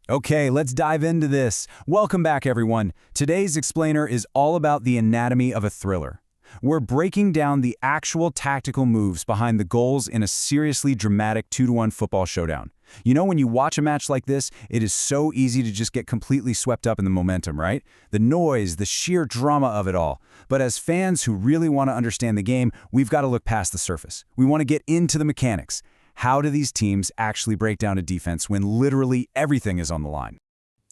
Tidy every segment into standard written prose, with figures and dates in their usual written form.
Okay, let's dive into this. Welcome back, everyone. Today's explainer is all about the anatomy of a thriller. We're breaking down the actual tactical moves behind the goals in a seriously dramatic 2-to-1 football showdown. You know, when you watch a match like this, it is so easy to just get completely swept up in the momentum, right? The noise, the sheer drama of it all. But as fans who really want to understand the game, we've got to look past the surface. We want to get into the mechanics. How do these teams actually break down a defense when literally everything is on the line?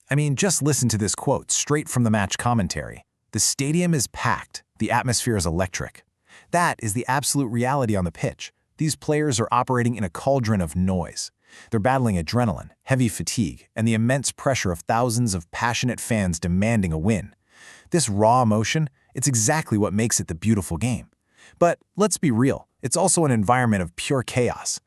I mean, just listen to this quote straight from the match commentary. The stadium is packed. The atmosphere is electric. That is the absolute reality on the pitch. These players are operating in a cauldron of noise. They're battling adrenaline, heavy fatigue, and the immense pressure of thousands of passionate fans demanding a win. This raw emotion, it's exactly what makes it the beautiful game. But let's be real, it's also an environment of pure chaos.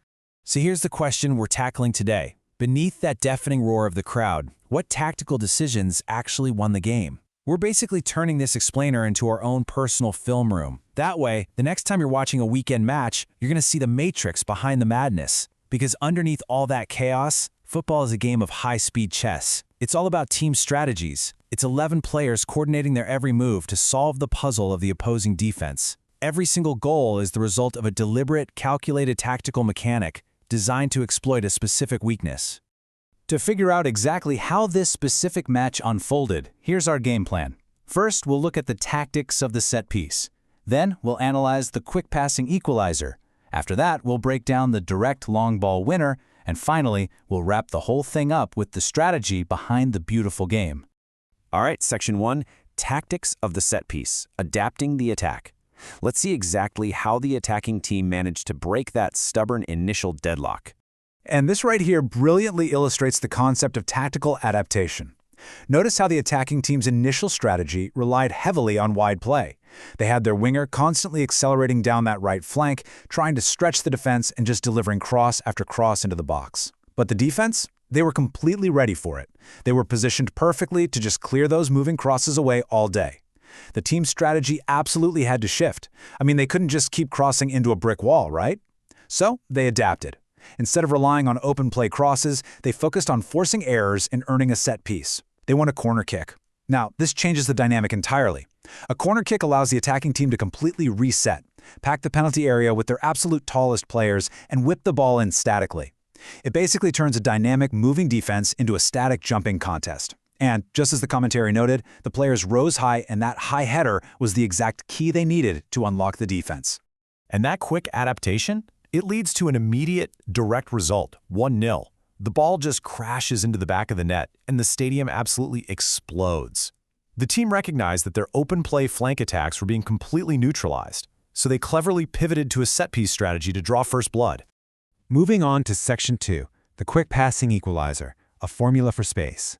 So here's the question we're tackling today. Beneath that deafening roar of the crowd, what tactical decisions actually won the game? We're basically turning this explainer into our own personal film room. That way, the next time you're watching a weekend match, you're going to see the matrix behind the madness. Because underneath all that chaos, football is a game of high-speed chess. It's all about team strategies. It's 11 players coordinating their every move to solve the puzzle of the opposing defense. Every single goal is the result of a deliberate, calculated tactical mechanic designed to exploit a specific weakness. To figure out exactly how this specific match unfolded, here's our game plan. First, we'll look at the tactics of the set piece. Then, we'll analyze the quick passing equalizer. After that, we'll break down the direct long ball winner, and finally, we'll wrap the whole thing up with the strategy behind the beautiful game. All right, Section 1, Tactics of the Set Piece, Adapting the Attack. Let's see exactly how the attacking team managed to break that stubborn initial deadlock. And this right here brilliantly illustrates the concept of tactical adaptation. Notice how the attacking team's initial strategy relied heavily on wide play. They had their winger constantly accelerating down that right flank, trying to stretch the defense and just delivering cross after cross into the box. But the defense? They were completely ready for it. They were positioned perfectly to just clear those moving crosses away all day. The team's strategy absolutely had to shift. I mean, they couldn't just keep crossing into a brick wall, right? So they adapted. Instead of relying on open play crosses, they focused on forcing errors and earning a set piece. They won a corner kick. Now, this changes the dynamic entirely. A corner kick allows the attacking team to completely reset, pack the penalty area with their absolute tallest players, and whip the ball in statically. It basically turns a dynamic, moving defense into a static jumping contest. And just as the commentary noted, the players rose high, and that high header was the exact key they needed to unlock the defense. And that quick adaptation? It leads to an immediate, direct result, 1-0. The ball just crashes into the back of the net, and the stadium absolutely explodes. The team recognized that their open play flank attacks were being completely neutralized, so they cleverly pivoted to a set-piece strategy to draw first blood. Moving on to Section 2, the quick passing equalizer, a formula for space.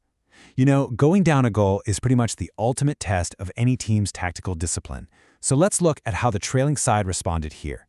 You know, going down a goal is pretty much the ultimate test of any team's tactical discipline. So let's look at how the trailing side responded here.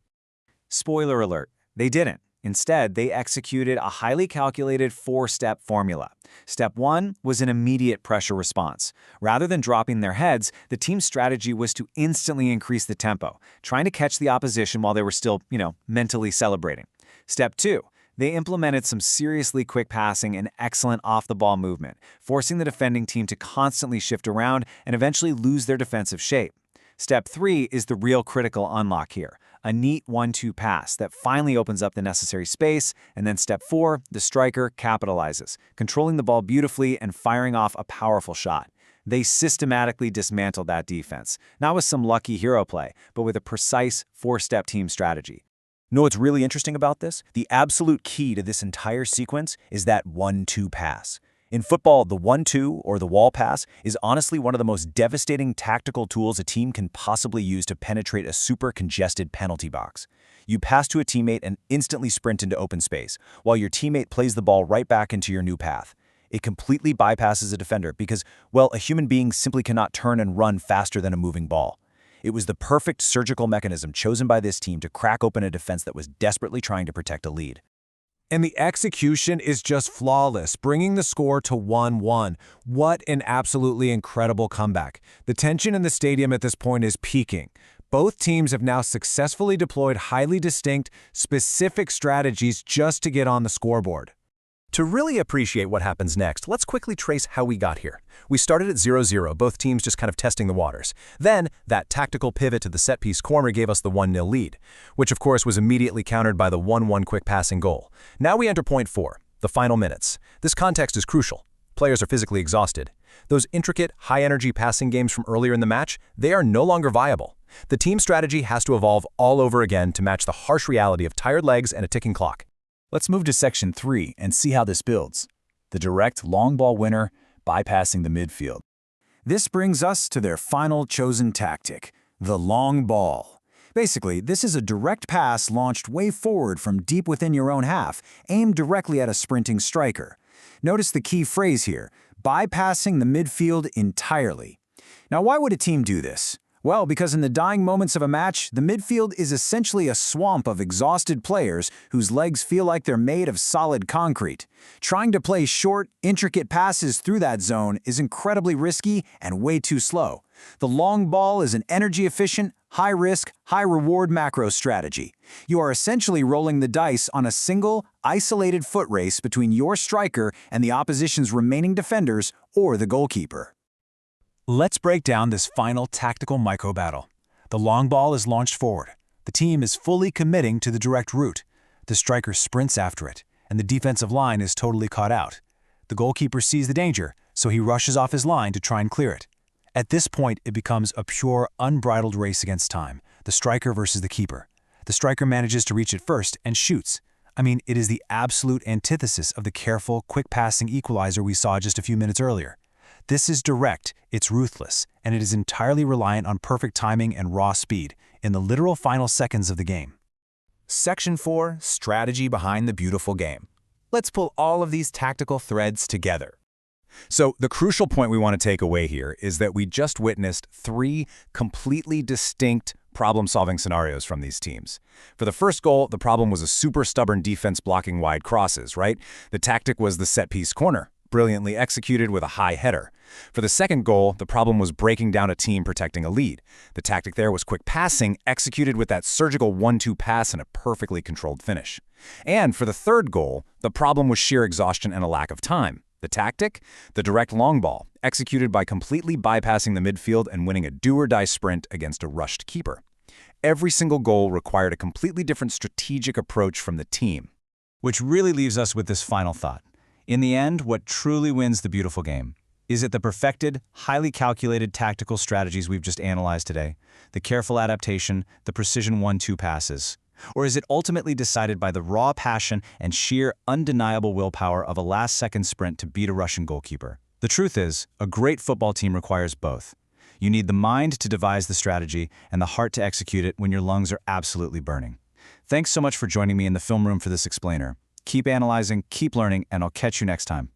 Spoiler alert, they didn't. Instead, they executed a highly calculated 4-step formula. Step 1 was an immediate pressure response. Rather than dropping their heads, the team's strategy was to instantly increase the tempo, trying to catch the opposition while they were still, mentally celebrating. Step 2, they implemented some seriously quick passing and excellent off-the-ball movement, forcing the defending team to constantly shift around and eventually lose their defensive shape. Step 3 is the real critical unlock here, a neat 1-2 pass that finally opens up the necessary space, and then Step 4, the striker capitalizes, controlling the ball beautifully and firing off a powerful shot. They systematically dismantled that defense, not with some lucky hero play, but with a precise 4-step team strategy. Know what's really interesting about this? The absolute key to this entire sequence is that 1-2 pass. In football, the 1-2 or the wall pass is honestly one of the most devastating tactical tools a team can possibly use to penetrate a super congested penalty box. You pass to a teammate and instantly sprint into open space, while your teammate plays the ball right back into your new path. It completely bypasses a defender because, well, a human being simply cannot turn and run faster than a moving ball. It was the perfect surgical mechanism chosen by this team to crack open a defense that was desperately trying to protect a lead. And the execution is just flawless, bringing the score to 1-1. What an absolutely incredible comeback. The tension in the stadium at this point is peaking. Both teams have now successfully deployed highly distinct, specific strategies just to get on the scoreboard. To really appreciate what happens next, let's quickly trace how we got here. We started at 0-0, both teams just kind of testing the waters. Then, that tactical pivot to the set-piece corner gave us the 1-0 lead, which of course was immediately countered by the 1-1 quick passing goal. Now we enter point 4, the final minutes. This context is crucial. Players are physically exhausted. Those intricate, high-energy passing games from earlier in the match, they are no longer viable. The team strategy has to evolve all over again to match the harsh reality of tired legs and a ticking clock. Let's move to Section 3 and see how this builds. The direct long ball winner, bypassing the midfield. This brings us to their final chosen tactic, the long ball. Basically, this is a direct pass launched way forward from deep within your own half, aimed directly at a sprinting striker. Notice the key phrase here, bypassing the midfield entirely. Now, why would a team do this? Well, because in the dying moments of a match, the midfield is essentially a swamp of exhausted players whose legs feel like they're made of solid concrete. Trying to play short, intricate passes through that zone is incredibly risky and way too slow. The long ball is an energy-efficient, high-risk, high-reward macro strategy. You are essentially rolling the dice on a single, isolated foot race between your striker and the opposition's remaining defenders or the goalkeeper. Let's break down this final tactical micro-battle. The long ball is launched forward. The team is fully committing to the direct route. The striker sprints after it, and the defensive line is totally caught out. The goalkeeper sees the danger, so he rushes off his line to try and clear it. At this point, it becomes a pure, unbridled race against time, the striker versus the keeper. The striker manages to reach it first and shoots. I mean, it is the absolute antithesis of the careful, quick-passing equalizer we saw just a few minutes earlier. This is direct, it's ruthless, and it is entirely reliant on perfect timing and raw speed in the literal final seconds of the game. Section 4, Strategy Behind the Beautiful Game. Let's pull all of these tactical threads together. So the crucial point we want to take away here is that we just witnessed 3 completely distinct problem-solving scenarios from these teams. For the first goal, the problem was a super stubborn defense blocking wide crosses, right? The tactic was the set-piece corner, brilliantly executed with a high header. For the second goal, the problem was breaking down a team protecting a lead. The tactic there was quick passing, executed with that surgical 1-2 pass and a perfectly controlled finish. And for the third goal, the problem was sheer exhaustion and a lack of time. The tactic? The direct long ball, executed by completely bypassing the midfield and winning a do-or-die sprint against a rushed keeper. Every single goal required a completely different strategic approach from the team. Which really leaves us with this final thought. In the end, what truly wins the beautiful game? Is it the perfected, highly calculated tactical strategies we've just analyzed today, the careful adaptation, the precision 1-2 passes? Or is it ultimately decided by the raw passion and sheer, undeniable willpower of a last-second sprint to beat a Russian goalkeeper? The truth is, a great football team requires both. You need the mind to devise the strategy and the heart to execute it when your lungs are absolutely burning. Thanks so much for joining me in the film room for this explainer. Keep analyzing, keep learning, and I'll catch you next time.